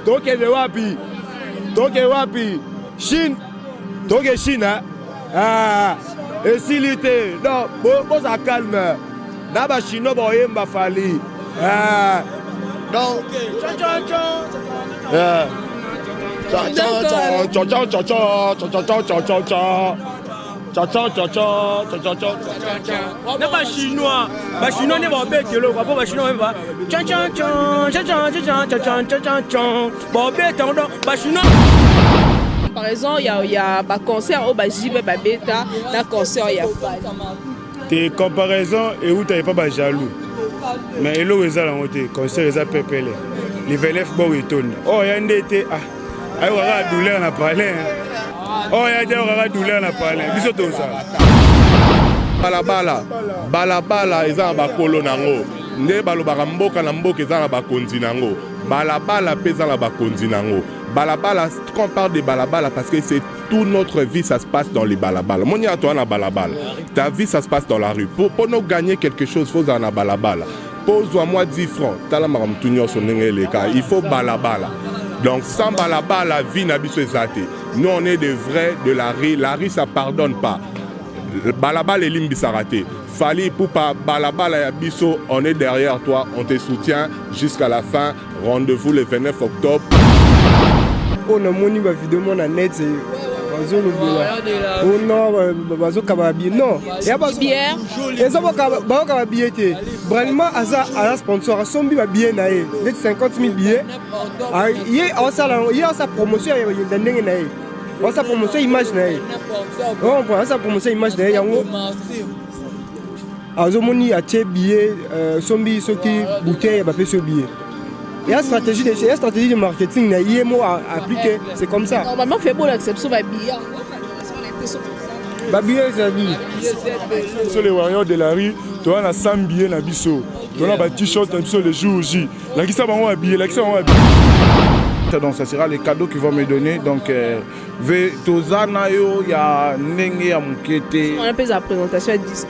Toke wapi Chine Toke Chine et s'il était non bon ça calme Naba Chino boyemba fali non Naba chinois ne va pas que le quoi pas chinois va par exemple, il y a un concert au Bajibe Babeta, un concert il y a tes comparaisons et où tu pas jaloux. Mais il y a un concert qui est les élèves bon retournent. Oh, il y a un été. Il y a une douleur à parler. Oh, il y a une douleur à parler. Dis tout ça. Balabala, ils ont un colo nango. Ne balobaka mboka na mboka ils ont un bakonzi nango. Balabala pesa na bakonzi nango. Balabala, quand on parle de balabala, parce que c'est toute notre vie, ça se passe dans les balabala. Mon y a toi na balabala. Ta vie, ça se passe dans la rue. Pour nous gagner quelque chose, il faut dans la balabala. Pose-moi 10 francs. Il faut balabala. Donc sans balabala, la vie n'a pas été. Nous, on est des vrais de la rue. La rue, ça ne pardonne pas. Balabala et limbi s'arrêter. Fali Poupa, balabala et biso, on est derrière toi. On te soutient jusqu'à la fin. Rendez-vous le 29 octobre. On a moni ma vidéo mon net c'est bazo lobela on non bazo kababi non ya bazo bière et ça ba kababi était vraiment asa sponsor sombi ba billet na ye net 50 000 billets hier on sa promotion ya ndenge na ye on sa promotion image na ye on prend sa promotion image na ye yango azo moni a tie billet sombi soki bouteille ba peso billet. Il y a une stratégie de marketing à appliquer, c'est comme ça. Normalement, on fait beau l'exception de billard. Billard, c'est la vie. Sur les warriors de la rue, tu as 100 billets dans biso. Tu as un t-shirt sur les jours J. Donc ça sera les cadeaux qu'ils vont me donner. Donc, il y a Nenge à Moukete. On appelle la présentation à 10.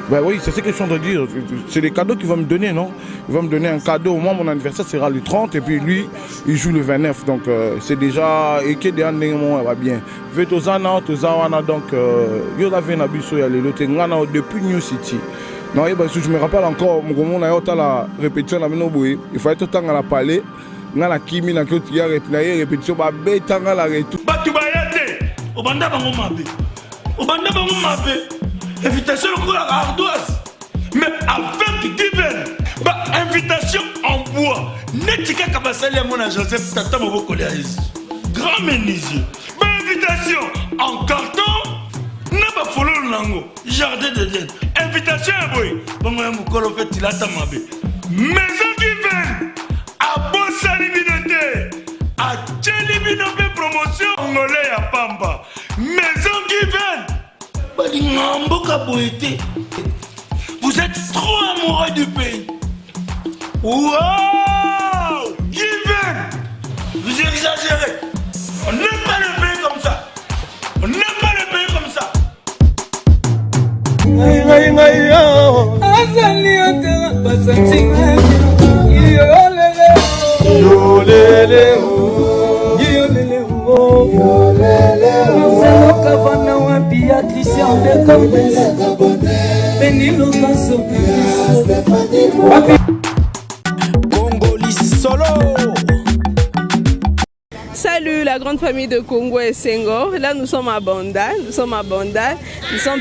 Ben oui, c'est ce que je suis en train de dire. C'est les cadeaux qu'il va me donner, non? Il va me donner un cadeau. Moi, mon anniversaire sera le 30 et puis lui, il joue le 29. Donc, c'est déjà... Et que des années, va bien. Vetozana, Tozawana, donc, Yoda Venabiso, il y a les lotés. Depuis New City. Non, je me rappelle encore, mon a la répétition, il fallait tout le temps à la palais. Dans la Kimi, dans la répétition, la retour. Invitation au la ardoise, mais avec divers, invitation en bois. Netika Kabasali à mon Joseph Tata Moboko grand menuisier. Invitation en carton, n'a pas follow lango, jardin de Dieu. Invitation à boy, bon moi mon fait il a tamabé. Maison divine, à Bossa Libinoté, à Tchelibinoté promotion, Angolais à Pamba. Maison divine. Vous êtes trop amoureux du pays. Wow! Given! Vous exagérez. On n'aime pas le pays comme ça. On n'aime pas le pays comme ça. Salut la grande famille de Congo et Senghor. Là nous sommes à Banda. Nous sommes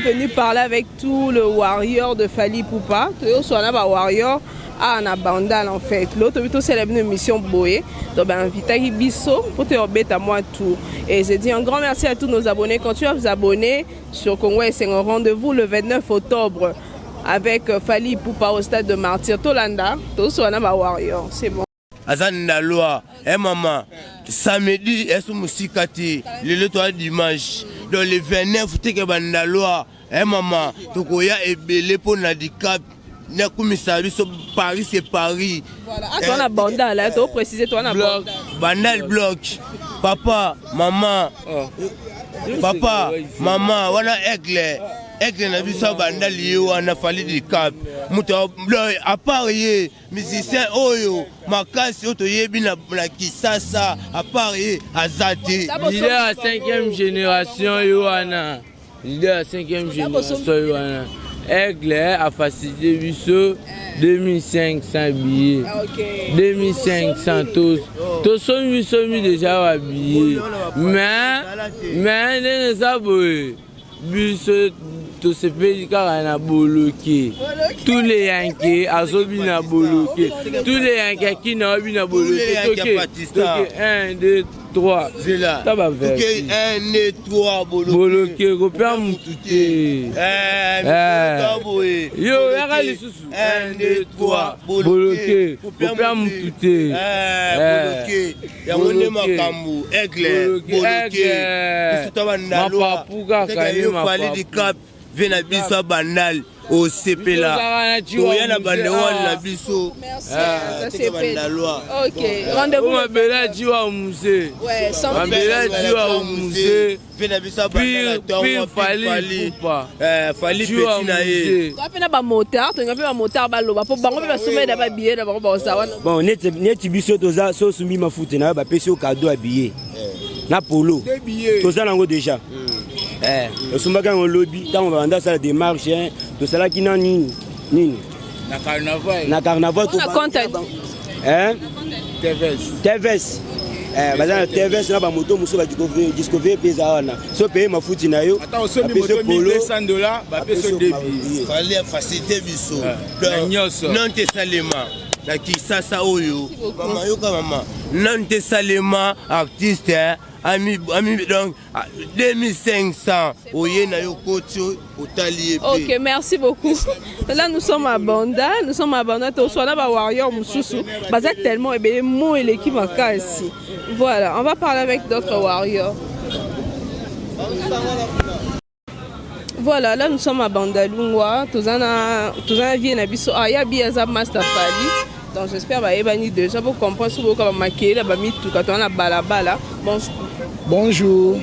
venus parler avec tout le warrior de Fali Poupa. Nous sommes un warrior à Bandal en fait. L'autre c'est une mission Boé. Donc invité Bisso pour te remettre à moi tout. Et je dis un grand merci à tous nos abonnés. Continuez à vous abonner sur Congo et Senghor. Rendez-vous le 29 octobre avec Fali Poupa au stade de Martyr Tolanda. Tous sont un warrior. C'est bon. Azan la loi, maman, samedi, est-ce musikati, le toit dimanche, dans le 29, tu es la loi, maman, tu es belé pour handicap. Paris c'est Paris. Voilà. Ah, toi on a Bandal là, tu as précisé toi on a Bandal. Bandal bloc. Papa, maman. Papa, maman, on a aigle. Aigle na biso bandal wana fali di cap. Muto à part ye musicien oyo makasi oto yebi na Kisasa à part ye azati. Il est à 5e génération Yohana. Il est à 5e génération Yohana. Aigle a facilité biso 2500 billets. 2500 tous somi déjà habillés. Mais ne savent biso to se paye na boloké. Tous les Yankees azobi na boloké. Tous les Yankees qui na obi na boloké. 1 2 3 c'est là. Ça va faire. 1 2 3 boloké kopia mututé. Yo yaka lisusu. 1 2 3 boloké kopia mututé. Boloké. Ya wone makambu aigle boloké. Biso tabanda loi. Mapapuka kanima fali di cap vena biso bandal au CPLA. Toya na bandewana na biso. C'est bandalwa. OK. Rendez-vous ma bela jiwa au musée. Ouais, sans bela jiwa au musée. Vena biso bandal to fali pas. Fali petit na ye. To apena ba moteur, to ngapena ba moteur ba loba po bango ba suma da ba billet da ba sawana. Bon, net biso toza so sumi mafuta na ba pesi o cadeau à billet. Na polo. Toza nango déjà. Osumbaka ngo lobby tant on va anda ça démarche to sala ki na nini na carnaval to contact TVS bazana TVS na ba moto muso ba discover pesa wana so paye mafuti na yo ata osomi moto $1200 ba peso débit fallait faciliter biso non te salema la Kisasa oyo mama yoka mama non te salema artiste ami donc 2500 oye na yo kotio otali epé. OK, merci beaucoup. Là nous sommes à Banda, to sona ba warrior mususu bazak tellement ebele mo et l'équipe en ici. Voilà, on va parler avec d'autres warriors. Voilà, là nous sommes à Bandalungwa, tozana vie na biso aya biaza master fali. Donc j'espère que vous avez déjà pour comprendre ce que vous avez marqué, vous avez tout quand on a balabala. Bonjour.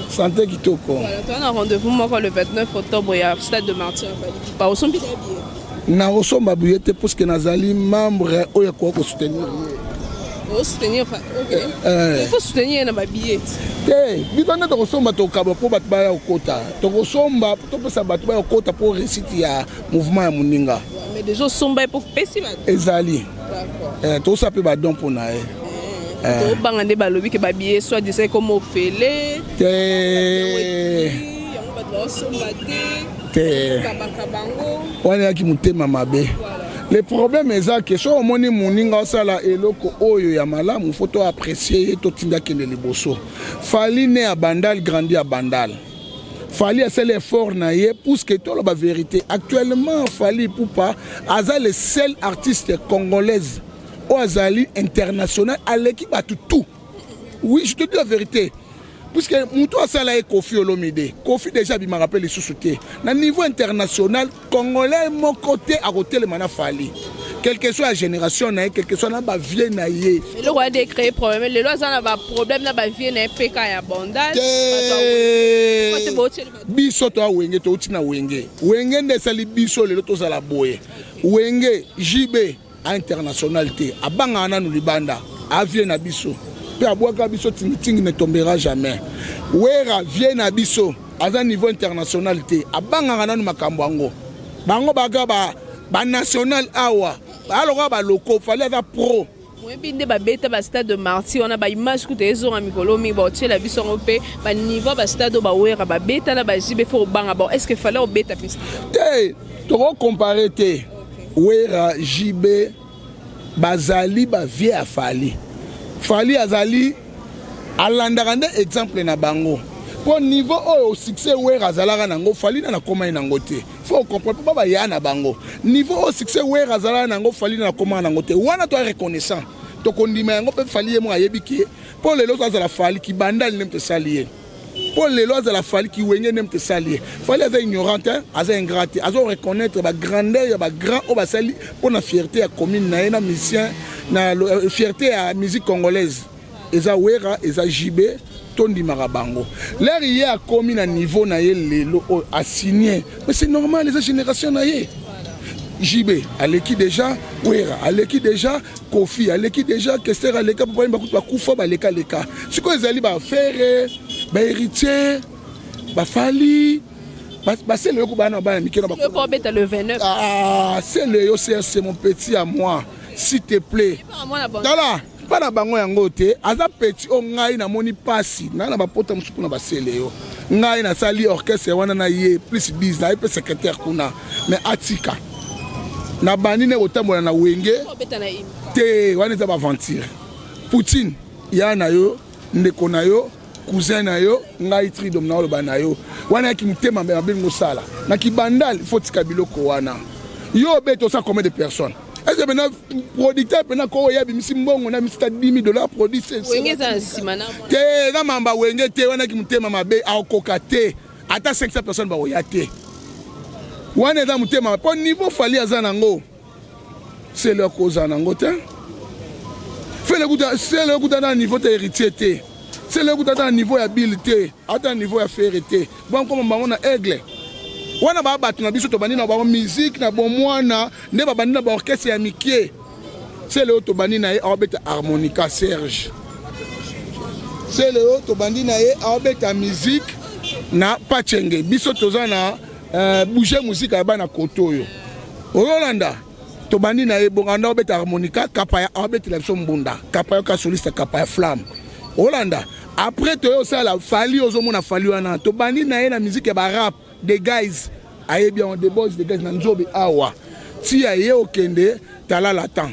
Santé Kitoko. Voilà, tu as un rendez-vous le 29 octobre au stade de Martyr. Pas au son billet. Na oso mabuyete parce que nazali membre oya ko soutenir. Soutenir, OK. Il faut soutenir na billet. Bitona to somba to kaba po batba ya okota. To somba to pesa batba ya okota pour réciter ya mouvement ya muninga. Mais déjà somba pour festival. Ezali. D'accord. To sape ba don pour na to bangande ba lobi ke ba billet soit disait comme ofele. Wana ki mutema mabe. Le problème est que si on moni muninga sala eloko oyo ya malamu faut apprécier to tinda kende liboso. Fali né à Bandal grandi à Bandal. Fali a fait l'effort naie pour que tout la vérité. Actuellement Fali Poupa aza le seul artiste congolaise au Azali international à l'équipe à tout. Oui, je te dis la vérité. Puisque Moutou Asala et Kofi Olomide. Kofi déjà il m'a rappelé les sous-soutés. À niveau international, Congolais mon côté à côté le mana Fali. Quelle que soit la génération, quelle que soit la vie naïe. Le roi de créer problème. Le roi a un problème na ba vie na PK ya Bandal. Biso to wenge to utina wenge. Wenge ndesali biso le to sala boye. Wenge JB internationalité. Abanga na libanda. Avie na biso. Pe abwaka biso tingi ne tombera jamais. Wera vient na biso à un niveau internationalité. Abanga na makambo ngo. Bango baga ba national awa. Alors ba loko fallait être pro. Moi binde ba beta ba stade de Martyr on a ba image que tezo en mikolo mi ba tie la biso europé ba niveau ba stade ba wera ba beta na ba jibe fo banga bon est-ce que fallait au beta piste. Té to comparer té. Wera jibe bazali ba vie a Fali. Fali azali alandakande exemple na bango. Pour niveau au succès Wera azalaka nango Fali na koma nango te. Faut comprendre pas ya na bango. Niveau au succès Wera azalaka nango Fali na koma nango te. Wana to reconnaissant. To kondima yango pe Fali mo ayebiki. Pour les lots azala Fali ki bandal nem te salier. Pour les lois de la Fali qui wenge nem te salier. Fali aza ignorant, aza ingrate, aza reconnaître ba grandeur, ba grand o ba sali pour la fierté à commune na musicien na fierté à musique congolaise. Eza Wera, eza JB, tondimaka bango l'air ye akomi na niveau na ye lelo a signé mais c'est normal les générations na ye JB aleki déjà Wera aleki déjà Kofi aleki déjà Kester aleka papa bakutu bakufa baleka leka siko ezali ba faire ba héritier ba fali ba c'est le ko bana bana mikeno ba pour beta le 29 ah c'est le yo c'est mon petit à moi s'il te plaît tala pas na bango yango te aza petit o ngai na moni pasi na ba pota musuku na ba sele yo ngai na sali orchestre wana na ye plus 10 na pe secrétaire kuna mais atika na banine otambola na wenge te wana za ba aventure Poutine ya na yo ndeko na yo cousin na yo ngai tridom na oloba na yo wana ki mutema mbe mabe ngosala na kibandal faut tika biloko wana yo beto ça combien de personnes est-ce que maintenant producteur maintenant ko ya bimisi mbongo na mista $10,000 produit c'est wenge za simana te na mamba wenge te wana ki mutema mabe akoka te ata 500 personnes ba oya te wana za mutema po niveau fali aza nango c'est leur cause nango te fait le goût dans niveau de héritier te c'est le goût dans niveau habilité ata niveau ya ferité bon comme bango na aigle wana ba batu na biso to bandi na ba musique na bon mwana nde ba bandi na ba orchestre ya mikie c'est le to bandi na e obeta harmonica Serge c'est le to bandi na e obeta musique na pachenge biso toza na bouger musique ya bana kotoyo Rolanda to bandi na e bonganda obeta harmonica kapaya obeta la biso mbunda kapaya ka soliste kapaya flamme Rolanda après to yo sala fali ozomona fali wana to bandi na e na musique ya ba rap des guys aye bien on débauche des guys na nzobe awa ti aye okende talala temps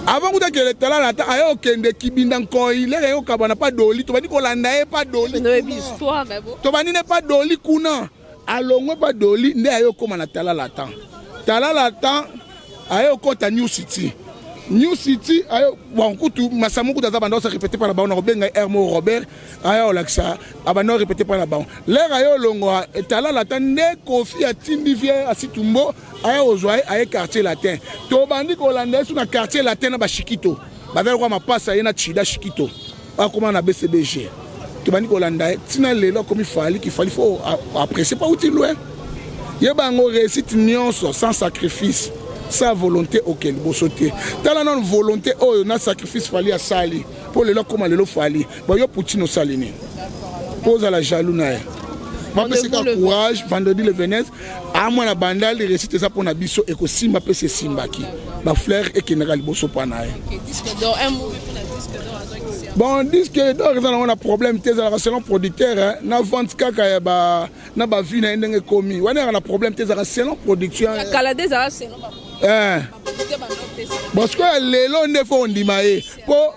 avant que le talala temps aye okende kibinda nkoi le yo kabana pas doli to bani ko landa e pas doli histoire mais bon to bani ne pas doli kuna alongwe pas doli nde aye okoma na talala temps aye okota New City ayo bon kutu masamuku daza bando se répéter par la bande Robert Hermo Robert ayo laksa abando répéter par la bande l'air ayo longo etala la tande Kofi atindi vie asitumbo ayo ozwai ayo quartier latin to bandi ko landa sur na quartier latin na ba Shikito bazali kwa mapasa yena chida Shikito akoma na BCBG to bandi ko landa tina lelo comme il faut apprécier pas outil loin yebango réussite nyonso sans sacrifice sa volonté auquel vous sautez. Dans la non-volonté, oh, on a sacrifice fali à sali. Pour les lois comme les lois fali. Bon, yo Poutine au salini. Pose à la jalouna. C'est courage, vendredi le 29. À moi, la bandale, les récits, ça pour Nabiso et que Simba peut se Simba qui. Ma fleur et Général Bosso Panaï. Bon, disque d'or, on a un problème, t'es à la selon producteur, na vente kaka na ba vie na ndenge komi. On a un problème, t'es à la selon production. La calade za selon parce que les lois ne font pas pour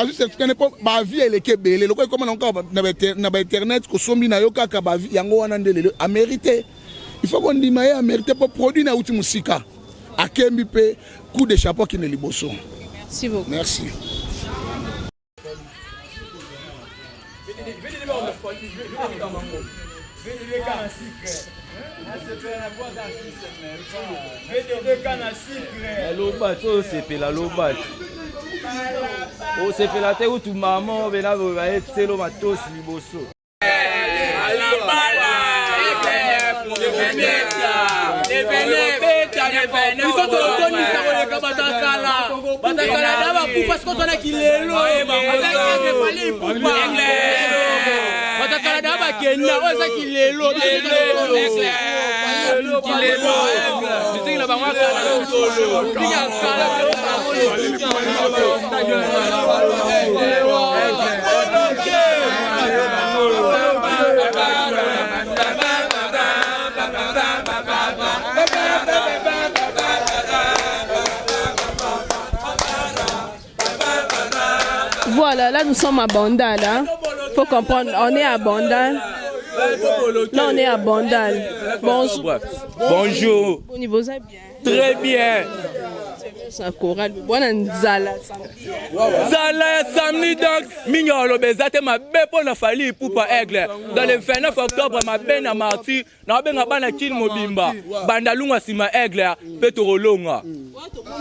juste que ma vie elle est belle le comme encore na internet ko sombi na yo kaka ba vie yango wana ndele a mérité il faut qu'on dit a mérité pour produire na uti musika akembi pe coup de chapeau qui ne liboso. Merci beaucoup. Merci. Lobat, oh c'est la lobat. Oh c'est la terre où tout maman vena va être le matos liboso. Voilà, là nous sommes à Bandal. Il faut comprendre, on est à Bandal. Là on est à Bandal. Bonjour. Bonjour. Au niveau ça bien. Très bien. C'est un choral. Bonne Zala. Zala samedi donc mignolo bezate ma bepo na fali poupa aigle. Dans le 29 octobre ma ben na marti na benga bana kin mobimba. Bandalunga sima aigle petorolonga.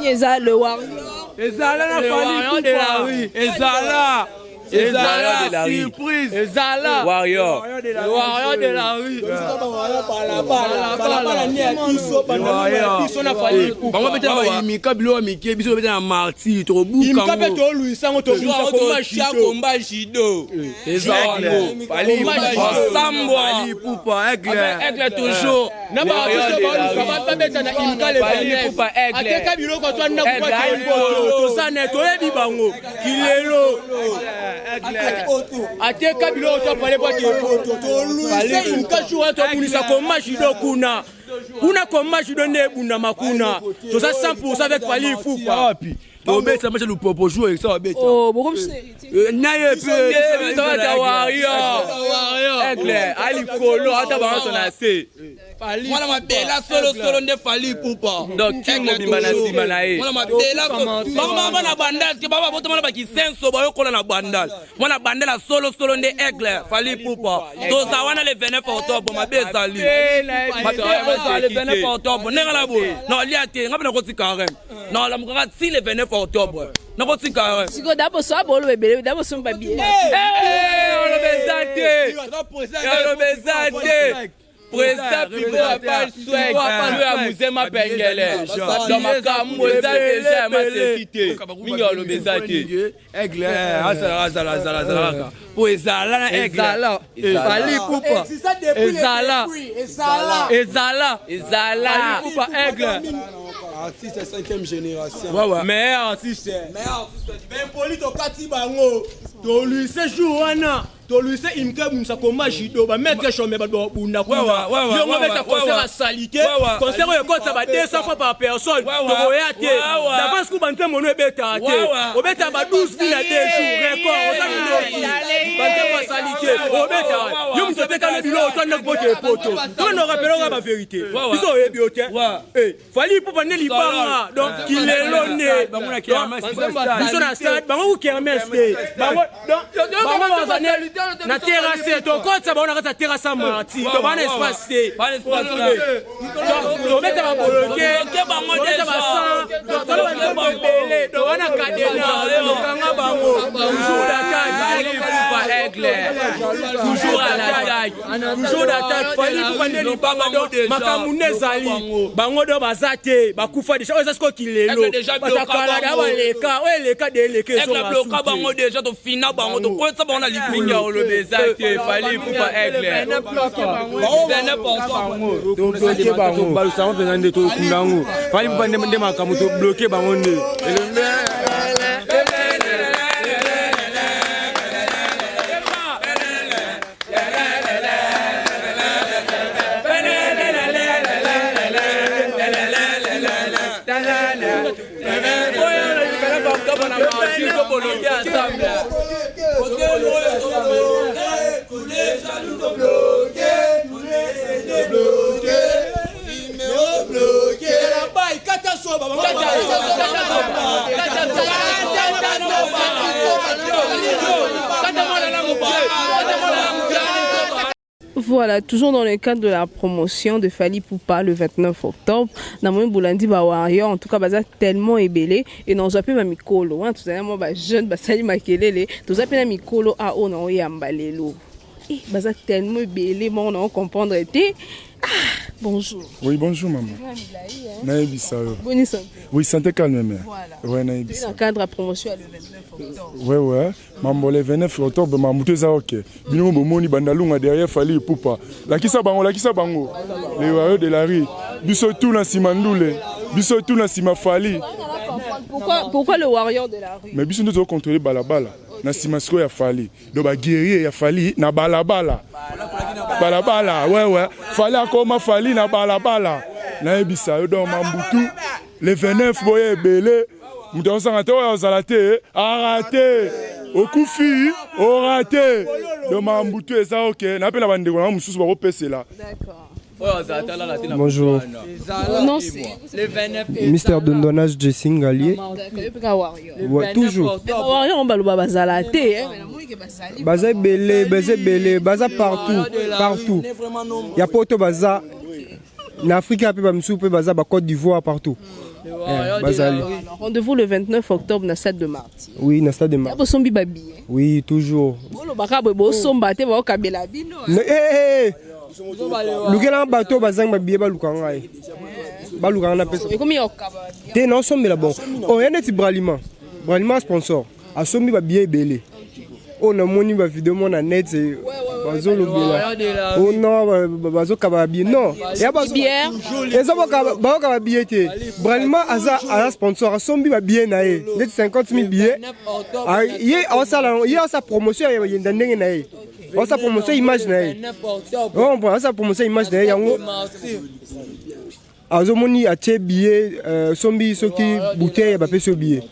Ezala le warrior. Ezala na fali poupa. Ezala Ezala de la rue. Surprise. Ezala. Warrior. Warrior de la rue. bango bete bayimika bilo mike biso bete na martyr to buka Imka pe to luisango to buka Komba Komba Jido. Fali Poupa Aigle toujours. na ba ba beta na imka le Fali Poupa Aigle. ateka biloko to na kwa to sane to yebi bango kilelo ateka biloko to pale kwa kepoto to luisa imka shuwa to bulisa koma shido kuna koma shido ne bunda makuna to sa 100% avec Fali Poupa wapi to beta match lu popo jouer ça beta Oh, beaucoup de naye pe Warrior. Aigle Ali Kolo ata ba so na se. mwana mabela solo nde Fali Poupa Donc qui mobimba na sima na ye. mwana mabela Baba na bandal ke baba boto mwana ba ki senso ba yokola na bandal. Mwana bandela solo nde Aigle Fali Poupa. To za wana le 29 octobre mabezali. Le 29 octobre nengala bo. Non liate ngapena ko tikarem. Non la mukaka ti le 29 octobre. Nako tikarem. Siko d'abord soit bolo bébé, d'abord son papier. On le besate. Président Pivo a pas le souhait à Mouzema Pengele. Dans ma camme, déjà ma sécurité. Mingo le besate. Aigle azala pour ezala Aigle Fali Poupa ezala Poupa Aigle artiste 5e génération Mais artiste ben polito kati bango to lui ce jour wana to lui ce imke msa koma jido ba mettre chome ba do bunda kwa yo mo beta concert à salité concert yo kotsa ba 200 fois par personne to royate d'avance ku bante mono beta te o beta ba 12 000 à 2 jours record o sa no bante kwa salité o beta yo mso te kana bilo to na bote poto to no rappelera ba vérité biso yebi ote Fali Poupa ne libanga donc il est lonné bango na kermesse biso na stade bango ku kermesse bango na terrasse to kotsa bango na kata terrasse marti to bana espace to beta ba bloqué bango déjà ba sang to ba belé to bana cadena to kanga bango toujours d'attaque Poupa Aigle. Toujours à l'attaque. toujours d'attaque Fali Poupa ne libanga donc makamune zali bango do bazate bakufa déjà oza sko kilelo batakala da baleka leka de leke so Aigle bloqué bango déjà to final bango to kotsa bango na libinga o le besate. Fali Poupa Aigle. to bloquer bango balusango penza nde to kundango Fali Poupa nde makamu to bloquer bango nde Voilà, toujours dans le cadre de la promotion de Fali Poupa le 29 octobre. Namoui Boulandi ba Warrior, en tout cas, baza tellement ébélé. Et nous avons ma mikolo, tout ça, moi, jeune, basali makelele, tout ça, na mikolo a on a yambalelo. Et baza tellement ébélé, moi, on a comprendre été. Ah, bonjour. Oui, bonjour maman. Naïbi Sao. Bonne santé. Oui, santé calme mère. Voilà. Ouais, Naïbi. Dans le cadre de la promotion le 29 octobre. Ouais. Maman, le 29 octobre, maman, tout ça ok. Bino bomoni bandalunga derrière Fali Poupa. La kisa bango. Les warriors de la rue. Biso tout na simandoule. Biso tout na sima Fali. Pourquoi le warrior de la rue? Mais biso nous devons contrôler balabala. Na simasko ya Fali. Donc ba guerrier ya Fali na balabala. Balabala, ouais. Fali akoma Fali na balabala. Naïbi Sao donc Mambutu. Le 29 boye belé. Muto sangate o zalate arrêté. Okufi, au raté. Donc Mambutu et ça ok. Na pela bande ko na mususu ba ko pese là. D'accord. Bonjour. Non, c'est le 29 Mister Dondonage Jessing Gallier. Ouais, toujours. Warrior on baloba bazala te mais la moi que basali. Baza belé, baza partout. Ya poto baza. En Afrique, il y a Côte d'Ivoire partout. Bazali. Rendez-vous le 29 octobre dans le stade de Martyr. Oui, dans le stade de Martyr. Vous sommes bien. Oui, toujours. Vous sommes battés, vous avez la bino. Lukela bateau bazang babiye balukanga e. Balukanga na pesa. Et combien Te non sombe la bon. Oh, y a des braliment. Braliment sponsor. A sombi babiye belé. Oh na moni ba vidéo mon na net c'est bazo lobela. Oh non bazo kababiye non. Ya bazo bière. Eza ba kababiye te. Braliment aza sponsor a sombi babiye na e. Net 50 000 billets. Ah yé on sa promotion ya ndenge na e. On sa promotion image na e. On prend sa promotion image na e yango. Azomoni a tie billet sombi soki bouteille ba peso billet.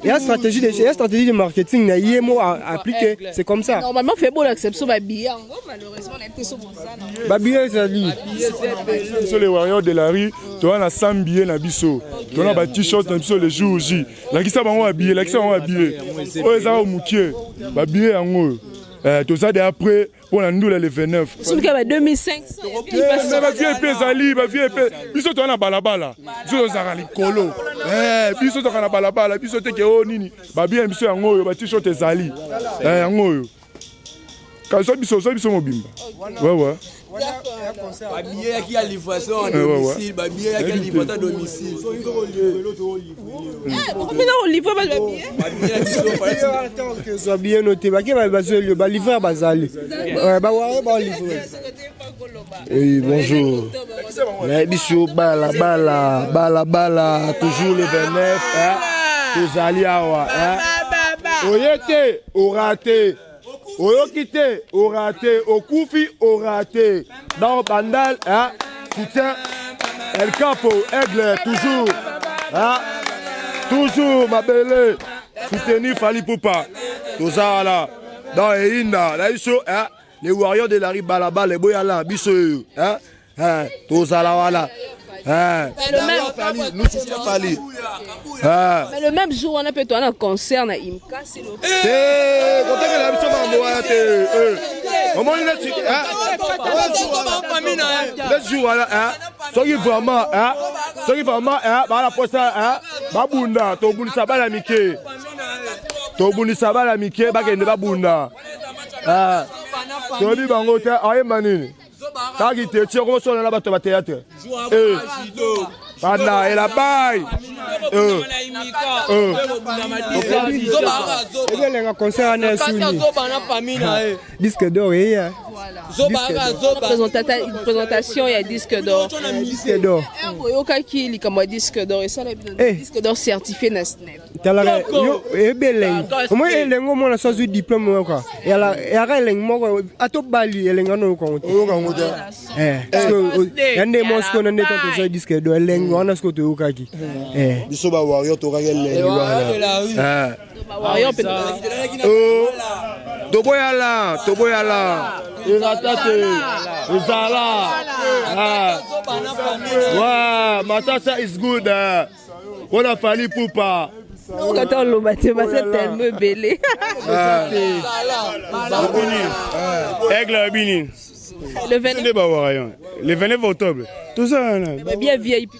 Il y a stratégie de marketing na yemo à appliquer, c'est comme ça. Normalement fait beau l'acception ba billet malheureusement on a été sur ça. Ba billet ça dit. Sur les Warriors de la rue, tu as 100 billets na biso. Tu as ba t-shirt na biso le jour J. La qui ça ba on habillé, la qui ça on habillé. Oh ça au moukier. Ba billet en haut. Tout ça après pour la nous le 29. Sur le 2500. Mais ba vie épée zali, ba vie épée. Biso to na balabala. Biso za likolo. Biso to na balabala, biso te ke o nini. Ba bien biso en haut, ba t-shirt zali. En haut. Quand ça biso mobimba. Ouais. Babillé qui a livraison à domicile, babillé qui a livraison à domicile. Combien on livre pas babillé? Que soit bien noté, ba ke ba bazeli ba livrer bazali. Ba wa livrer. Oui, bonjour. Mais biso bala toujours le 29 tous ali awa oyete oraté. Oyokite, au raté, au Koufi, au raté. Dans Bandal, soutien, El Capo, Aigle, toujours. Toujours, ma belle. Soutenir Fali Poupa. Tout ça là. Dans Einda, là, les Warriors de la rue Balaba, les Boyala, Bissou. Tout ça là, voilà. Nous soutenons Fali. Mais le même jour, on a peut-être un concert à Imka. C'est le jour, ceux qui vraiment, la poste, Babunda, Tobuni Sabala Mike. Tobuni Sabala Mike, Bagende Babunda. Tobi Bangote, Aïe Tagi te tire comme ça on a battu au théâtre. Panda et la baille. Les concerts en disque d'or et présentation il y a disque d'or. Disque d'or. Qui li comme disque d'or et ça disque d'or certifié na SNEP. Yo ebeleng. Moi elengo mona so zu diplôme quoi. Et ara eleng moko ato bali elenga no ko. Yande mosko na neto to so disque d'or elengo on a ce que tu okaki. Biso ba warrior to kagel warrior peut Toboyala. Iratate. Izala. Wow, Matata is good. On a Fali Poupa. Quand on le battait, c'est tellement belé. Aigle Bini. Le 29 octobre. Tout ça. Bien VIP.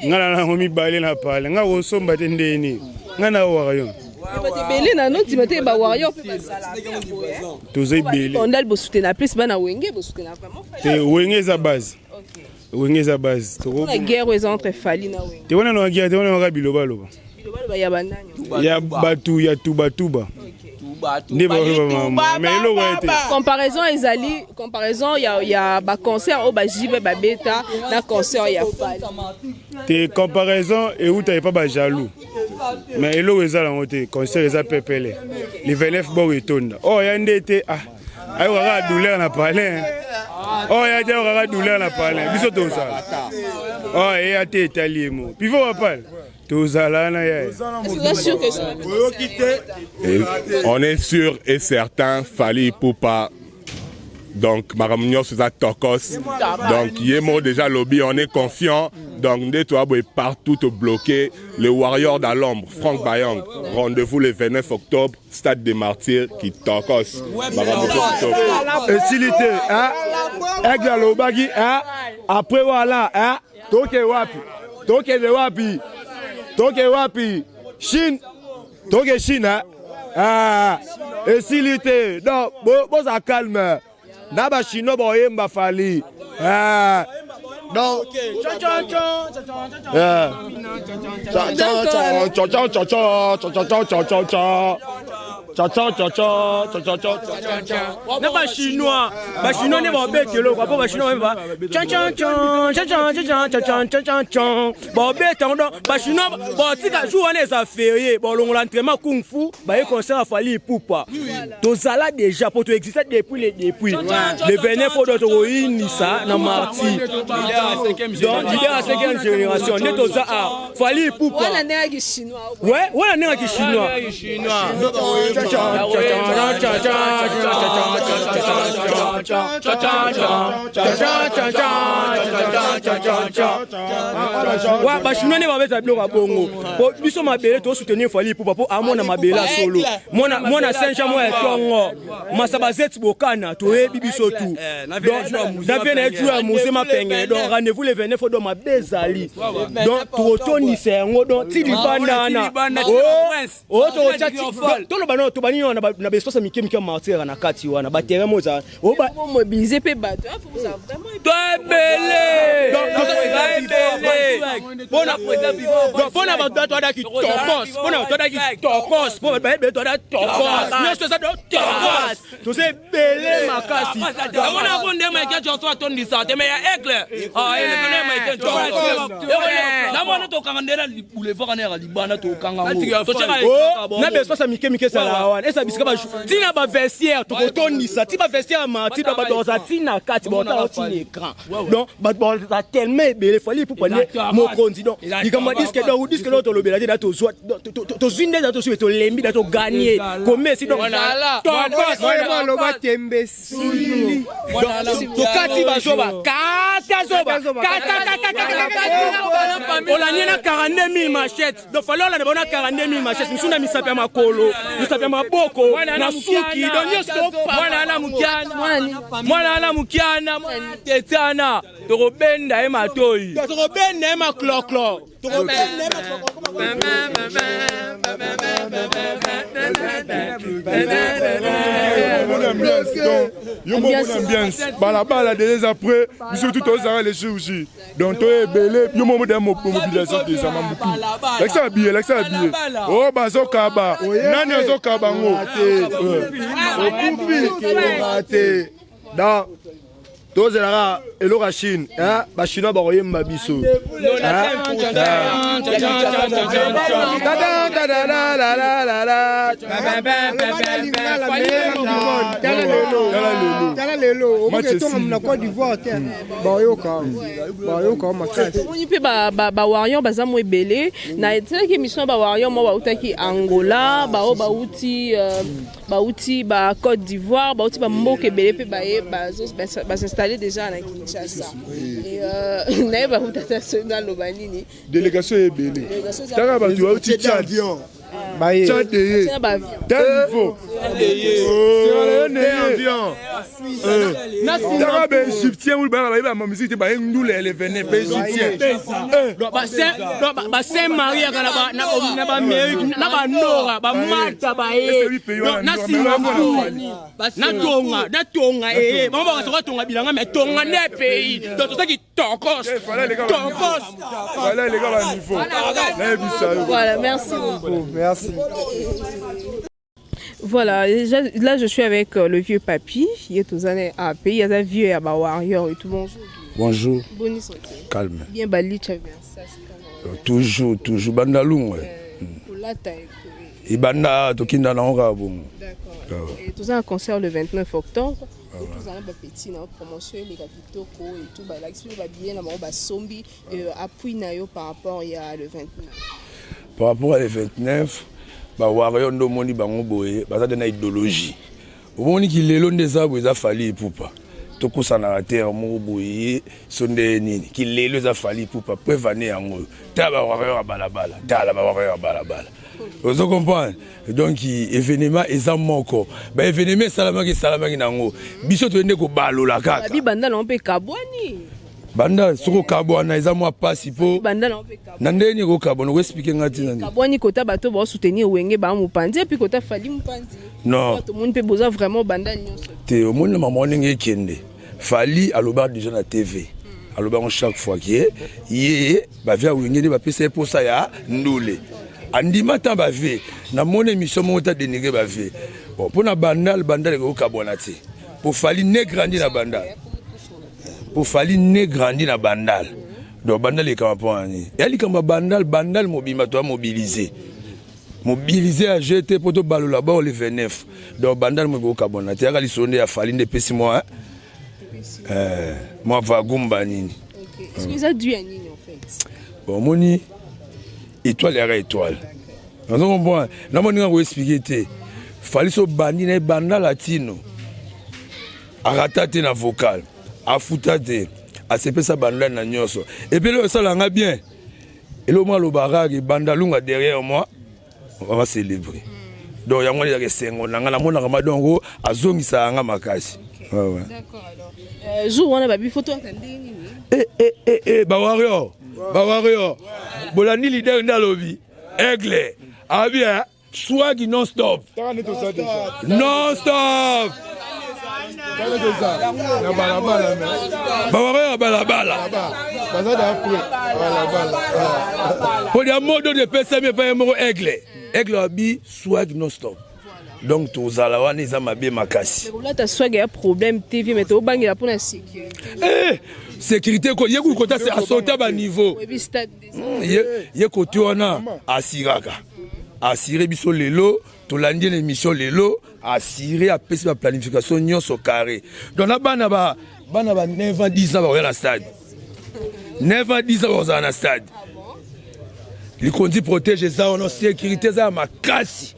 Ngana homi balé na pale. Nga wonsomba tendeni. Ngana warayon. Belé na non timate ba warrior pe Tozai belé. On a le soutenir plus bana wenge, bo soutenir vraiment. Te wenge za base. Wenge za base. La guerre aux entre Fali na wenge. Te wana no guerre, te wana no biloba loba. Biloba ya banani. Ya batu ya tuba. Comparaison ezali, comparaison il y a ba concert au ba jibe ba beta, na concert il y a Fali. Te comparaison et où t'avais pas ba jaloux. Mais elo ezala ngote concert eza pepele. Les 29 bo etonda. Oh ya ndete ayo kaka douleur na parler. Oh ya te kaka douleur na parler. Biso to ça. Oh ya te italien mo. Puis faut pas. On est sûr et certain, Fali Poupa. Donc, Maramignon, c'est ça, Tokos. Donc, Yemo déjà lobby, on est confiant. Donc, des toi, partout bloqué. Les Warriors dans l'ombre, Franck Bayang. Rendez-vous le 29 octobre, Stade des Martyrs, qui Tokos. Facilité, Aigle Lobagi, après voilà, Toke Wapi. tokende wapi Chine toke Chine esili te donc boza calme na bachinois boyemba Fally donc na bachinois ne babetelo kwa bachinois ba babeta ndo bachinois botika jour wana eza férié bolongola entraînement kung fu ba concert à Fally Ipupa tozala déjà pour to exister depuis le 29 faut d'autres inisa na marti donc leader à 5e génération ne toza Fally Ipupa wala nega chinois ouais wala nega chinois wa bachinois ne babeta biloko bongo po biso mabele to soutenir Fally Ipupa po amona mabela solo mona Saint-Jean mo etongo masaba zet bokana to yebi biso tout donc na vena etua mosema penge donc rendez-vous le 29 do mabezali donc to toni sengo donc tili banana oh to chati to lo bano to bani na besosa mike martyr na kati wana ba terrain moza o ba mobiliser pe bato faut ça vraiment bona bato to da ki tokos bona to da ki tokos po ba be to da tokos nesto ça do tokos to se belé makasi ona konde ma ke joso to ndisa te me ya aigle ele kone ma ke joso na mona to kangandela boulevard kanera libana to kanga to cheka na besosa mike sala wana esa bisika ba tina ba vestiaire to kotonisa ti ba vestiaire marti do ba doza tina kati ba ta tina écran donc ba ba tellement belé Fally Ipupa ne mo kondi donc likamba disque do to lobela da to zo to zinde da to so to lembi da to gagner comme si donc vraiment lo ba tembe suli to kati ba zoba kata zoba on a 42 000 machettes donc fallait on a bona 42 000 machettes misuna misape makolo misape maboko na suki donc yosto mwana ala mukiana tetana to benda e matoi to benda e makloklo to benda Yo mon ambiance balabala déjà après surtout tous les jours aussi donc to ebele yo mon mobilisation des amamutu l'exa billet oh bazokaba nani azokaba ngo okufi donc tozela eloko Chine bachinois bakoyemba biso tala lelo okoketonga na Côte d'Ivoire te bayoka makasi oni pe ba warrior baza mo ebele na etelaki mission ba warrior mo bautaki Angola bauti ba Côte d'Ivoire bauti ba mboka ebele pe baye s'installer déjà à Kinshasa et naïba rotation lobanini délégation ebele tanga ba tu auti Tchad baye Tchad Telfo avion tanga ba égyptien ou ba musique ba ndule les venin ba égyptien ba Saint Marie na ba Amérique na ba Nora ba Malta ba na Singapour na tonga ba so tonga bilanga mais tonga ne pays donc tout ça qui tokos voilà les gars à niveau voilà merci beaucoup merci. Voilà, là je suis avec le vieux papy, il est aux années à pays, il y a un vieux à warrior et tout. Bonjour. Bonjour. Bonjour. Calme. Bien bali, tu as bien ça. Toujours bandalung. Et banda tokinda na onga bon. D'accord. Et tout ça un concert le 29 octobre. Et tout ça un petit na promotion les capitaux et tout bah l'explique va bien na ba sombi appui na yo par rapport il y a le 29. Par rapport à le 29 ba warrior ndo moni bango boye baza de na idéologie. Omoni ki lelo ndeza boza Fally Ipupa. Tokusana na terre mo boye sonde nini ki lelo za Fally Ipupa prévane yango. Ta ba warrior balabala, ta la ba warrior balabala. Vous comprenez? Donc événement eza moko. Ba événement salamaki nango. Biso to ende ko balola kaka. Bi banda non pe kabwani. Banda soko kabwana eza mwa pasi po. Banda na pe kabwana. Nandeni ko kabwana, expliquer ngati nani. Kabwani kota bato ba soutenir wenge ba mupanzi et puis kota fali mupanzi. Non. Tout le monde peut besoin vraiment banda nyonso. Te au monde maman ndenge kende. Fali aloba déjà na TV. Aloba chaque fois qui est ba via wenge ba pesa pour ça ya ndule. Andima tan ba ve na mon émission monta dénigrer ba ve. Bon pour na bandal ko kabwana te. Pour Fali ne grandi na bandal. Pour Fali ne grandi na bandal. Donc bandal est comme point ni. Et ali comme bandal mobima toi mobiliser. Mobiliser à jeter pour to balo là-bas le 29. Donc bandal mo go kabona. Ti akali sonde ya Fali ne pesi moi. Moi va gumba nini. OK. Est-ce que ça dû à nini en fait? Bon moni étoile et étoile. On comprend. Na moni ngo expliquer te. Fali so bandi na bandal latino. Aratate na vocal. Afutate. Asepesa bandal na nyoso. Et puis le ça langa bien. Et le moi le barrage bandalunga derrière moi. On va célébrer. Donc yango ya kesengo nanga na mona kama dongo azongisa nga makasi. Ouais ouais. D'accord alors. Jour on a babi photo attendez nini? Ba warrior. Bolani leader ndalobi. Aigle. Ah bien. Swag non stop. Non stop. Balabala. Pour les modos de PSM, pas un mot aigle. Aigle abi swag non stop. Donc tous alawa ni zama bien makasi. Mais là ta swag a problème TV mais au bangi la pour la sécurité. Sécurité ko yeku kota c'est à sauter bas niveau. Ye côté wana asiraka. Assurer biso lelo, to landi l'émission lelo, assurer à pesi la planification nyonso carré. Donc na bana ba 9 ans 10 ans ba na stade. 9 ans 10 ans ba na stade. Les conduits protègent ça on sécurité ça makasi.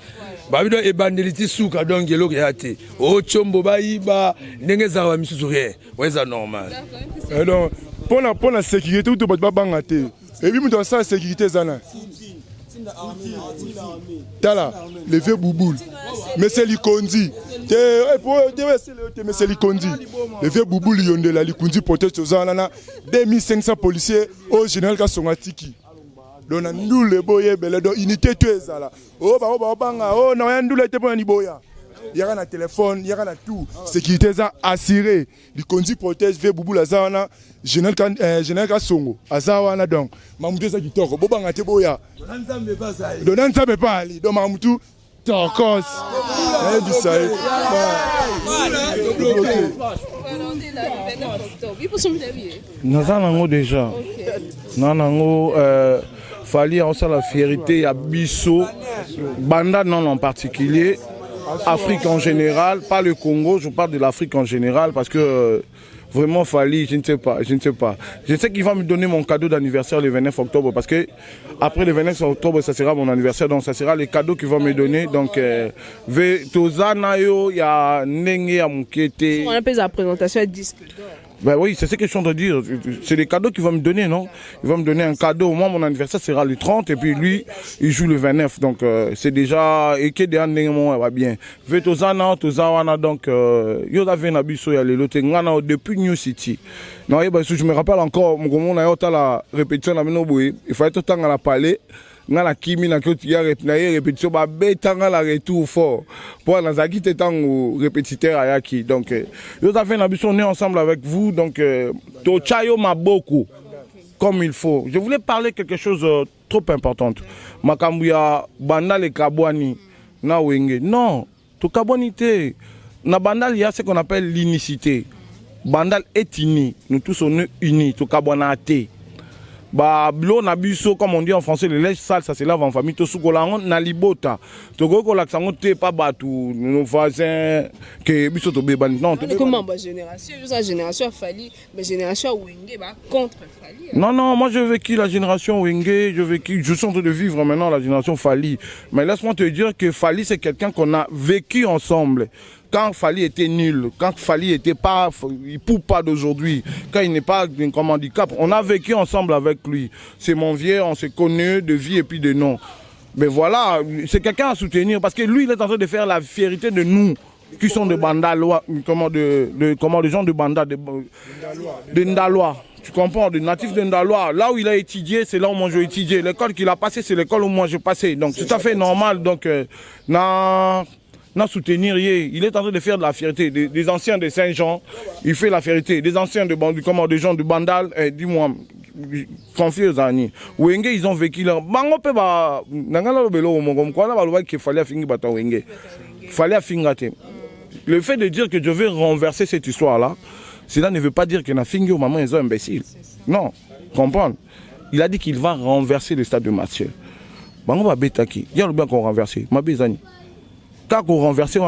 Ba bido ebandeliti suka donc eloko yate. O chombo ba iba ndenge za wa misusu rien. Weza normal. Donc pour la sécurité tout ba banga te. Et puis muto ça sécurité zana. Tala, le vieux bouboule. Mais c'est l'ikondi. Mais c'est l'ikondi. Le vieux bouboule yonde la likondi protège aux anana 2500 policiers au général Kasongatiki. Donc nous le boye belle donc unité tu es là. Oh banga oh na ndule te pona ni boya. Il y a un téléphone, il y a un tout. Sécurité ça assuré. Likondi protège vieux bouboule azana général Kasongo azawana donc mamutu za kitoko bobanga te boya. Donan ça me pas ali donc mamutu tokos Nazanango déjà. Nanango Fali a aussi la fierté à Bisso, Banda non en particulier, Afrique en général, pas le Congo, je parle de l'Afrique en général parce que vraiment Fali, je ne sais pas. Je sais qu'il va me donner mon cadeau d'anniversaire le 29 octobre parce que après le 29 octobre, ça sera mon anniversaire, donc ça sera les cadeaux qu'il va me donner. Donc, Tozanayo, il y a Nenge, il y a Moukete. On appelle la présentation à disque d'or. Ben oui, c'est ce que je suis en train de dire. C'est les cadeaux qu'il va me donner, non? Il va me donner un cadeau. Moi, mon anniversaire sera le 30 et puis lui, il joue le 29. Donc, c'est déjà... Et que des années, va bien. Vetozana, Tozawana, donc, Yoda Venabiso, il y a les lotés. Depuis New City. Non, je me rappelle encore, mon la répétition, il fallait tout le temps à la palais. Ngala kimi na kyo tiya répétition ba betanga la retour fort pour nazaki tetango répétiteur ayaki donc yo ta fait na biso on est ensemble avec vous donc to chayo maboko comme il faut. Je voulais parler quelque chose trop important. Makambu ya bandal et kabwani na wenge non to kabwani te na bandal il y a ce qu'on appelle l'unicité. Bandal est uni, nous tous on est unis to kabwana te. Bah blo na biso comme on dit en français le lait sale ça se lave en famille to sukolango na libota to ko la sango te pas batu nos voisins que biso to be ban non to comment ba génération juste la génération Fali mais génération Wenge ba contre Fali non moi je vécu la génération Wenge je suis en train de vivre maintenant la génération Fali mais laisse-moi te dire que Fali c'est quelqu'un qu'on a vécu ensemble. Quand Fali était nul, quand Fali était pas, il pousse pas d'aujourd'hui, quand il n'est pas comme handicap, on a vécu ensemble avec lui. C'est mon vieux, on s'est connus de vie et puis de nom. Mais voilà, c'est quelqu'un à soutenir parce que lui, il est en train de faire la fierté de nous qui sont de Bandalois, les gens de Banda, de Ndalois. Tu comprends, des natifs de Ndaloa. Là où il a étudié, c'est là où moi j'ai étudié. L'école qu'il a passée, c'est l'école où moi j'ai passé. Donc c'est tout à fait normal. Donc, soutenir, il est en train de faire de la fierté. Des anciens de Saint-Jean, il fait la fierté. Des anciens des gens de Bandal, dis-moi, confie aux amis. Wenge, ils ont vécu là. Bango pe ba, nangala belo mon quoi là, ba qu'il fallait finir bata Wenge. Fallait finir. Le fait de dire que je vais renverser cette histoire-là, cela ne veut pas dire que na finir maman ils sont imbéciles. Non, comprendre. Il a dit qu'il va renverser le stade de Mathieu. Bango ba betaki. Il y a le bien qu'on renverser. Ma bezani. Quand on renversé,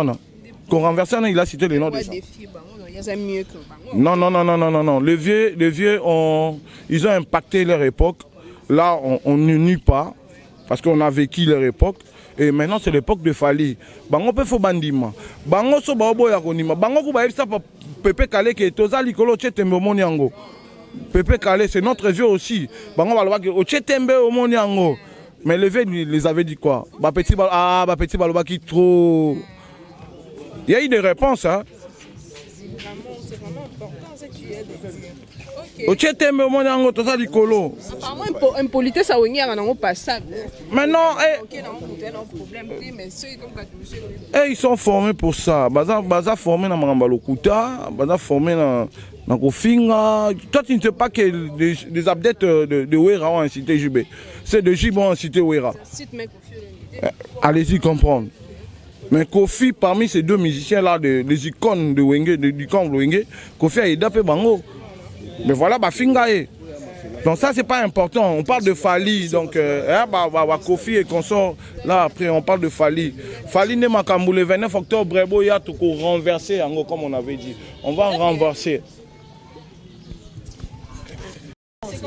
il a cité les noms des gens. Non. Les vieux, ils ont impacté leur époque. Là, on ne nie pas, parce qu'on a vécu leur époque. Et maintenant, c'est l'époque de Fali. Bango peut faut bandima. Bango so babo ya konima. Bango ko ba ça Pepe Kale qui est toza likolo chetembe moniango. Pepe Kale, c'est notre vieux aussi. Bango ba que chetembe au moniango. Mais les vieux les avaient dit quoi? Petit baloba qui trop. Il y a eu des réponses, hein. C'est vraiment important ce que tu as dit. Apparemment, impolitesse à Wengi, on a passable. Mais non, ils sont formés pour ça. Baza formé dans Mangambalokuta, baza formé dans Kofinga. Toi, tu ne sais pas que les abdettes de Wera ont incité JB. C'est de JB ont incité Wera. Allez-y comprendre. Mais Kofi, parmi ces deux musiciens-là, les icônes de Wenge, du camp de Wenge, Kofi a aidé Bango. Mais voilà, Fingae. Donc ça, c'est pas important. On parle de Fali. Donc, Kofi et consort. Là, après, on parle de Fali. Fali n'est pas le 29 octobre, il y a tout renversé, comme on avait dit. On va renverser.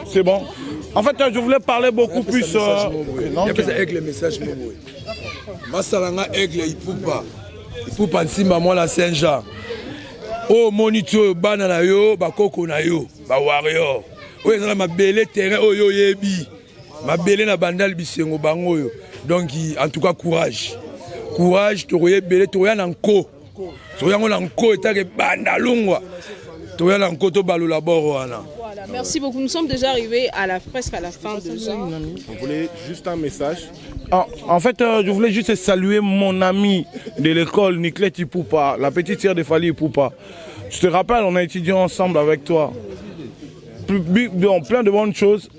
C'est bon. En fait, je voulais parler beaucoup plus. Avec le message. Masalanga aigle, il faut pas nsimba moi la Saint-Jean. Oh monito bana na yo, ba koko na yo, ba warrior. Oh ezala mabele terrain oyo yebi. Mabele na bandal bisengo bango yo. Donc en tout cas courage. Courage to yebele to ya nanko. To yango nanko etake bandalungwa. To ya nanko to balula boro wana. Voilà, merci beaucoup. Nous sommes déjà arrivés presque à la fin de ça. On voulait juste un message. En fait, je voulais juste saluer mon ami de l'école, Niklet Ipoupa, la petite sœur de Fali Ipoupa. Je te rappelle, on a étudié ensemble avec toi. Plein de bonnes choses.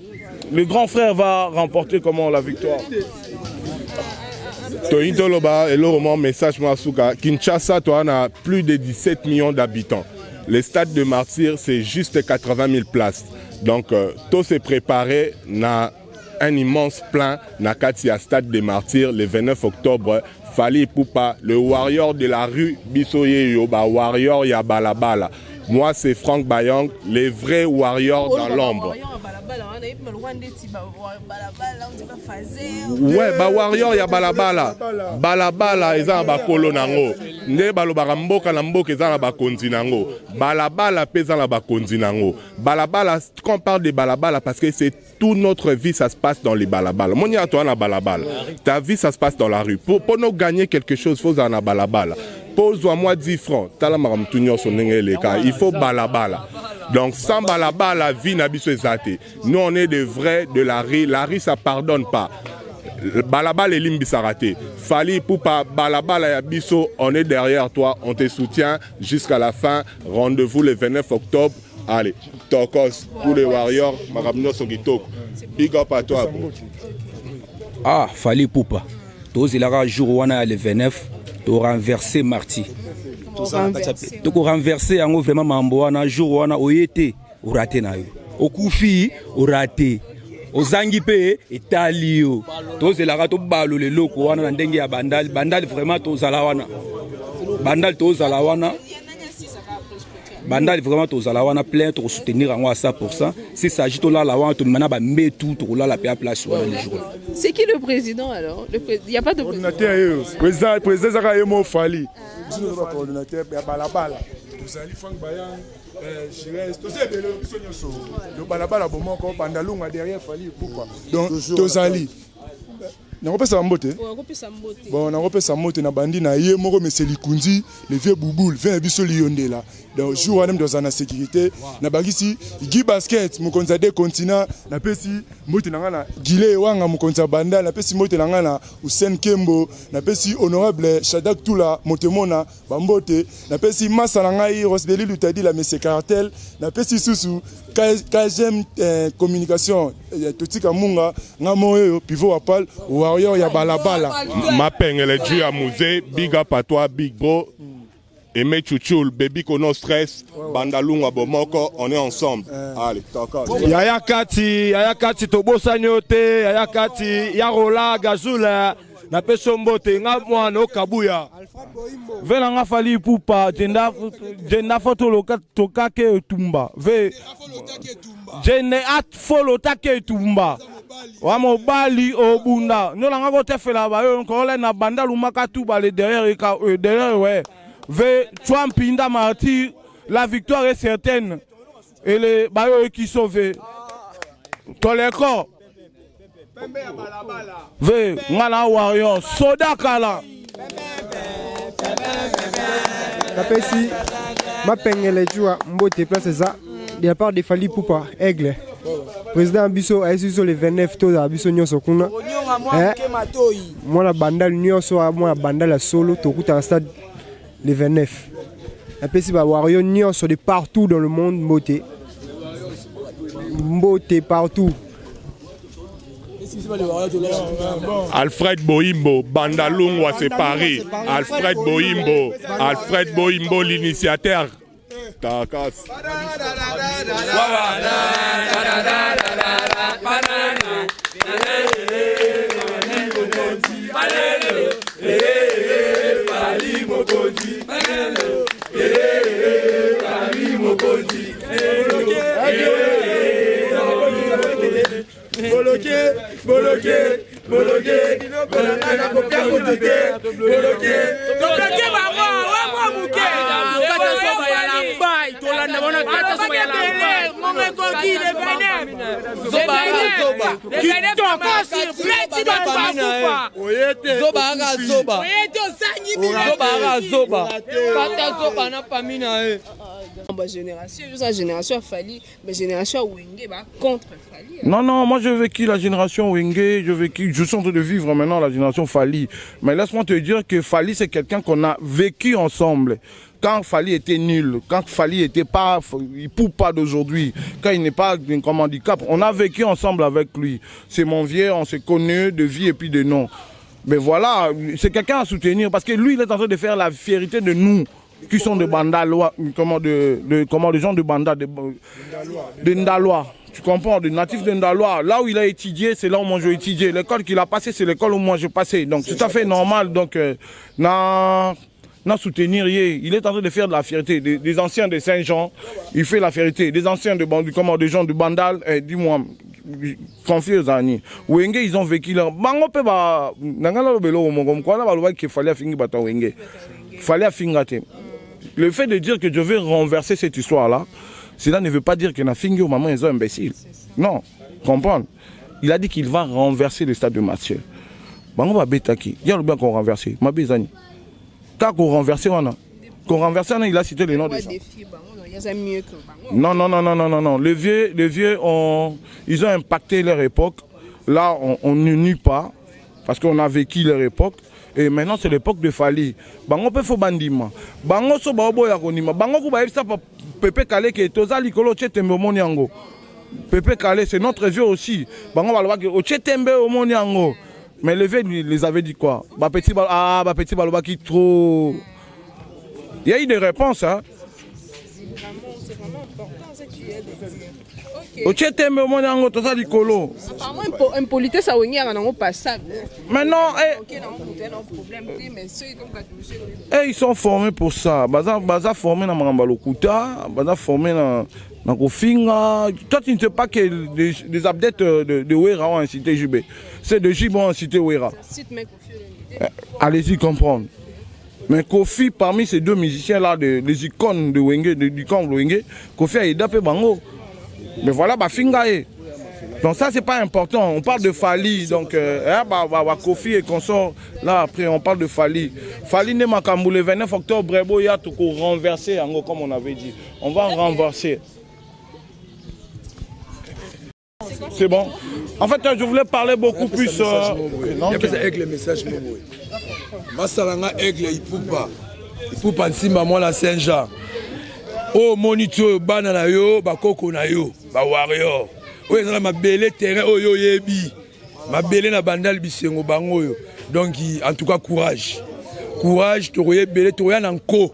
Le grand frère va remporter comment la victoire. Message Kinshasa, toi, on a plus de 17 millions d'habitants. Le stade de Martyrs, c'est juste 80 000 places. Donc, tout s'est préparé. Un immense plan na Katia Stade des Martyrs le 29 octobre. Fali Poupa, le warrior de la rue Bissoye Yoba, warrior ya Balabala. Moi, c'est Franck Bayang, les vrais warriors dans l'ombre. Ouais, ba warrior ya Balabala. Balabala, eza ba kolo nango. Ne balobaka mboka na mboka eza na ba konzi nango. Balabala pesa na ba konzi nango. Balabala, quand on parle de Balabala, parce que c'est toute notre vie, ça se passe dans les balabala. Mon à toi, na balabala. Ta vie, ça se passe dans la rue. Pour nous gagner quelque chose, il faut en balabala. Pose-moi moi 10 francs. Il faut balabala. Donc sans balabala, la vie n'a pas été. Nous, on est des vrais de la rue. La rue, ça ne pardonne pas. Balabala et limbi s'arrêter. Fali Poupa, balabala et biso, on est derrière toi. On te soutient jusqu'à la fin. Rendez-vous le 29 octobre. Allez, Tokos, tous les warriors, Marabno Sogitoko. Big up à toi. Ah, Fali Poupa. Tous les jours le 29, tu renversé Marty. Tu renversé en vraiment Mamboana, jour on a oyete, ou raté na yo. Au Koufi, ou raté. Au Zangipe, et Talio. Tous les rato balo les locaux, on a dengue à Bandal. Bandal vraiment tous à la wana. Bandal tous à la wana. Bandal vraiment tous à la wana plein pour soutenir en 100%. Si ça agit là la wana tout le monde va mettre tout là la place les jours. C'est qui le président alors? Il n'y a pas de président. Le président Zaka Yemo Fali. Le coordinateur Balabala. Vous allez Franck Bayang, le Balabala bon encore Bandalunga derrière Fali pourquoi? Donc Tozali. nakopesa mbote bon nakopesa mbote na bandi na ye moko mais c'est Likunzi le vieux bouboule vient biso liyondela donc jour wana dans na sécurité na bagisi Guy Basket mokonza de continent na pesi mbote na na Gile wanga mokonza banda na pesi mbote na na Hussein Kembo na pesi honorable Shadak Tula motemona bambote na pesi Massa ngai Rosdeli Lutadi la monsieur Cartel na pesi susu KGM communication totika munga ngamoyo pivot apal warrior ya balabala mapengele dû à musée big up à toi big bro Aimé Chouchoul baby kono stress bandalunga bomoko on est ensemble allez taka yaya kati tobosa nyote yaya kati ya rola gazula na peso mbote nga mwana okabuya vela nga Fally Ipupa jenda foto loka ke tumba ve jene at folo take tumba wa mobali obunda nyola nga ko tefela ba yo ko le na banda lumaka tuba le derrière ouais ve Twampinda martyr la victoire est certaine et les bayo qui sauvé toleko ve ngala warrior soda kala napesi mapengele jua mbote place ça de la part de Fally Ipupa Aigle président biso aisiso le 29 to biso nyoso kuna mwana bandal nyoso mwana bandal solo tokuta en stade le 29 napesi ba warrior nyoso de partout dans le monde mbote partout. Alfred Boimbo, Bandalungwa c'est Paris. Alfred Boimbo, l'initiateur. Takas. Génération Fally, mais génération Wenge contre Fally. Non, moi j'ai vécu la génération Wenge, je suis en train de vivre maintenant la génération Fally. Mais laisse-moi te dire que Fally c'est quelqu'un qu'on a vécu ensemble. Quand Fally était nul, quand Fally était pas, il pousse pas d'aujourd'hui, quand il n'est pas comme handicap, on a vécu ensemble avec lui. C'est mon vieux, on s'est connus de vie et puis de nom. Mais voilà, c'est quelqu'un à soutenir parce que lui il est en train de faire la fierté de nous. Qui sont de Bandalois, des gens de Banda, de Ndalois. Tu comprends, des natifs de Ndalois. Là où il a étudié, c'est là où moi j'ai étudié. L'école qu'il a passée, c'est l'école où moi j'ai passé. Donc c'est tout à fait normal. Donc, soutenir, il est en train de faire de la fierté. Des anciens de Saint-Jean, il fait la fierté. Des anciens de des gens de Bandal, dis-moi, confiez aux amis. Wenge, ils ont vécu là. Bango pe ba, nangala lo belo comme quoi là ba lo qu'il fallait finir bata Wenge. Fallait finir. Le fait de dire que je vais renverser cette histoire-là, cela ne veut pas dire que na fingi au maman ils sont imbéciles. Non, comprendre. Il a dit qu'il va renverser le stade de Mathieu. Bango va betaki. Il y a le bien qu'on renverse. Ma bezani. Quand on renverse, il a cité les noms des gens. Non. Les vieux, ils ont impacté leur époque. Là, on ne nie pas, parce qu'on a vécu leur époque. Et maintenant, c'est l'époque de Fally. Bango pe fo bandima. Bango so ba boya konima. Bango ko ba ebisa Pepe Kale ke toza likolo chetembe omoni yango. Pepe Kale, c'est notre vieux aussi. Bango ba loba ke o chetembe omoni yango. Mais les vieux les avaient dit quoi? Ba petit baloba qui trop. Il y a eu des réponses hein. C'est vraiment important ce qui est. Apparemment, impolitesse à Wenge est passable. Mais non, ils sont formés pour ça. Ils sont formés dans Mangambalokuta, ils sont formés dans Kofinga. Toi, tu ne sais pas que les abdettes de Wera ont incité JB. C'est de JB ont incité Wera. Allez-y comprendre. Mais Kofi, parmi ces deux musiciens-là, les icônes de Wenge, du camp de Wenge, Kofi a aidé Bango. Mais voilà, Bafinga est. Donc ça, c'est pas important. On parle de Fali. Donc, Kofi et consort. Là, après, on parle de Fali. Fali n'est pas comme le 29 octobre, il y a tout renversé, comme on avait dit. On va renverser. C'est bon. En fait, je voulais parler beaucoup plus. Avec le message Masalanga Aigle, il faut pas Nsimba moi la Saint-Jean. Oh moniteur banana yo, bakoko na yo, ba warrior. Oui, on a ma belle terrain, oh yo yebi. Ma belle na bandal bisengo bango yo. Donc, en tout cas, courage. Courage, tu roye belle, tu roye nanko.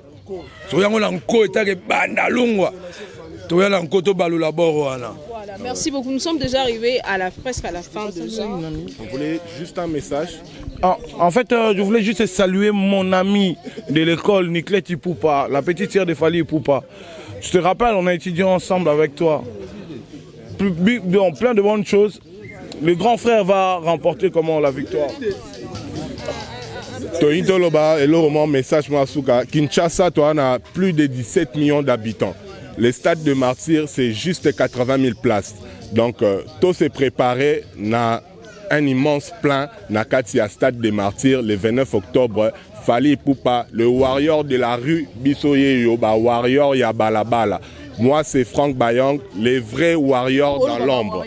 Tu roye nanko, et t'as que bandalungwa. Tu roye nanko, tu balou la boroana. Voilà, merci beaucoup. Nous sommes déjà arrivés presque à la fin de ça. On voulait juste un message. En fait, je voulais juste saluer mon ami de l'école, Niclet Ipoupa, la petite sœur de Fali Ipoupa. Je te rappelle, on a étudié ensemble avec toi. Plein de bonnes choses. Le grand frère va remporter comment la victoire. Message Kinshasa, toi, on a plus de 17 millions d'habitants. Le stade de Martyrs, c'est juste 80 000 places. Donc, tout s'est préparé. Un immense plan na Katia Stade des Martyrs le 29 octobre. Fali Ipoupa, le warrior de la rue Bissoye Yoba, warrior ya Balabala. Moi, c'est Franck Bayang, les vrais warriors dans l'ombre.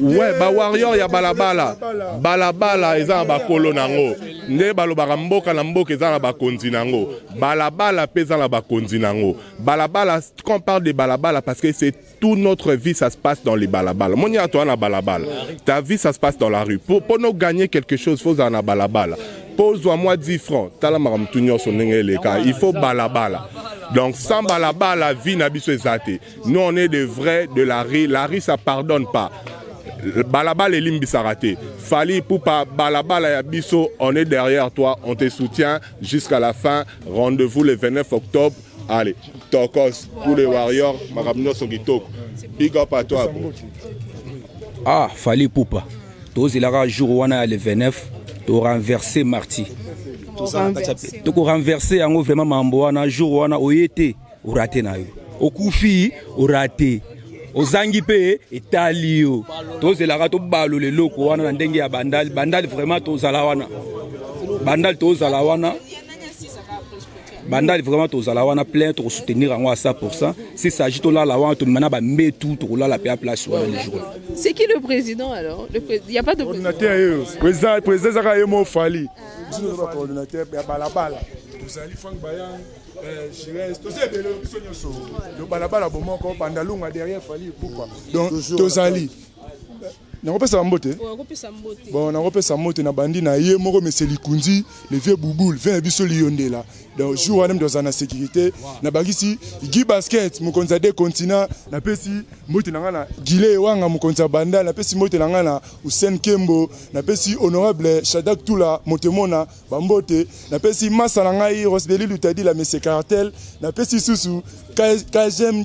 Ouais, ba warrior ya Balabala. Balabala eza ba kolo nango. Ne balobaka mboka na mboka eza na ba konzi nango. Balabala pesa na ba konzi nango. Balabala, quand on parle de Balabala parce que c'est toute notre vie, ça se passe dans les balabala. Mon à toi na balabala. Ta vie, ça se passe dans la rue. Pour nous gagner quelque chose, il faut en balabala. Pose-moi 10 francs. Il faut balabala. Donc sans balabala, la vie n'a pas de. Nous, on est des vrais de la rue. La rue, ça ne pardonne pas. Balabala et limbi raté. Fali Ipoupa, balabala et biso, on est derrière toi. On te soutient jusqu'à la fin. Rendez-vous le 29 octobre. Allez, Tokos, tous les warriors, Marabno Sogitok. Big up à toi. Ah, Fali Ipoupa. Tous il a jour wana le 29, tu renversé Marty. Tu renversé en vraiment mambo wana jour wana oyete, ou raté na yo. Au Koufi, ou raté. Au Zangipe, Italio. Tous il a tout balo le loko wana ndenge ya bandal, bandal vraiment tous alawana. Bandal tous alawana. Bandal vraiment tous alawana plein pour soutenir en 100%. Si s'agit de la lawana tout maintenant ba met tout pour la paix à place les jours. C'est qui le président alors? Il n'y a pas de président. Président Zaka Yemo Fali. Le coordinateur Balabala. Vous allez Franck Bayang, Chirès, tous ces bélos qui sont le Balabala Bomoko, Bandalunga derrière Fali pourquoi? Donc Tozali. On repère sa mbote. Bon, on repère sa mbote na bandi na ye moko meseli kunzi, le vieux bouboule, vient biso lionde là. Donc jour même dans la sécurité, na bagisi, gi basket, mu konza de continent, na pesi mbote na ngana, gile wanga mu konza banda, na pesi mbote na ngana, Usen Kembo, na pesi honorable Shadak Tula, Montemona, bambote, na pesi Massa na ngai, Rosbeli Lutadi la messe cartel, na pesi susu KGM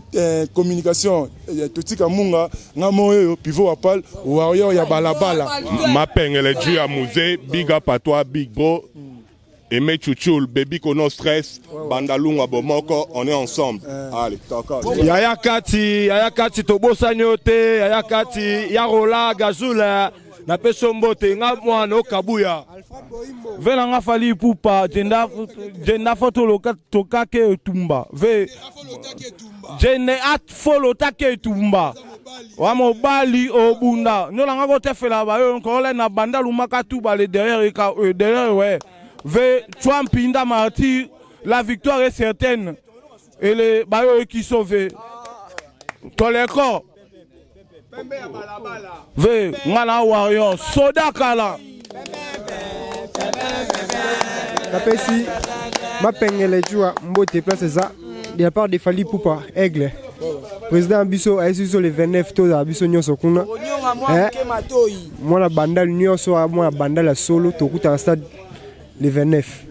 communication, Totika Munga, Ngamoyo, Pivot Apal, warrior ya balabala. Ma pengele du à musée, big up à toi, big bro. Aimé Chouchoul, baby kono stress, Bandalunga Bomoko, on est ensemble. Allez, d'accord. Yaya Kati, Tobo Sanyote, Yaya Kati, Yarola, Gazula, na peso mbote, nga mwana Okabuya. Vela nga Fali Ipoupa, jenda foto loka tokake tumba. Ve jende at follow take tumba. Wamo bali obunda. Nyola nga gote fela ba yo nkole na bandalu makatu ba le derrière ouais. Ve Twampinda Marty, la victoire est certaine. Et les bailleurs qui sauvent. Toleko. Ve ngana warrior soda kala. Napesi mapengele jua mbote place ça de la part de Fali Ipoupa Aigle. Président Bisso a été sur le 29 tôt à Bisso Nyoso Kuna. Moi la bandal Nyoso a moi la bandal à solo to kuta stade le 29.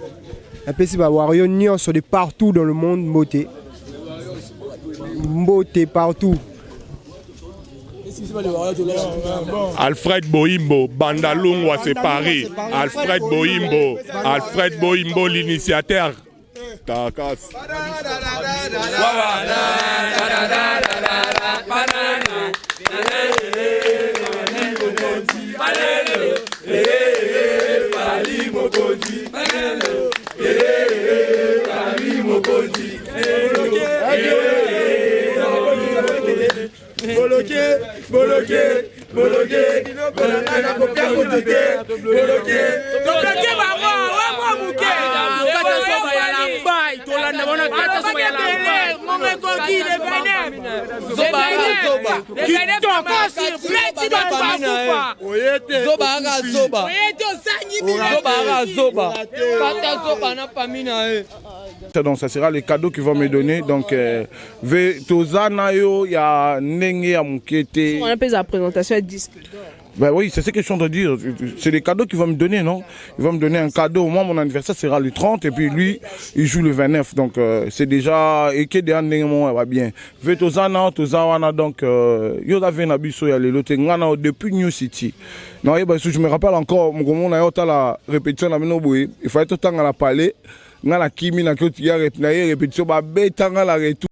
Napesi ba warrior Nyoso de partout dans le monde mbote. Mbote partout. Alfred Boimbo, Bandalungwa c'est Paris. Alfred Boimbo, l'initiateur. Caracas. Donc ça sera les cadeaux qu'ils vont me donner. Donc Tozana yo ya nenge ya mukete. On appelle la présentation à disque. Ben oui, c'est ce que je suis en train de dire. C'est les cadeaux qu'il va me donner, non? Il va me donner un cadeau. Moi, mon anniversaire sera le 30 et puis lui, il joue le 29. Donc, c'est déjà... Et que des années, va bien. Vetozana, Tozawana, donc, Yoda Venabiso, il y a les lotés. Depuis New City. Non, je me rappelle encore, on a eu la répétition, il fallait tout le temps à la palais. On a la kimi, on a répétition, on a la retour.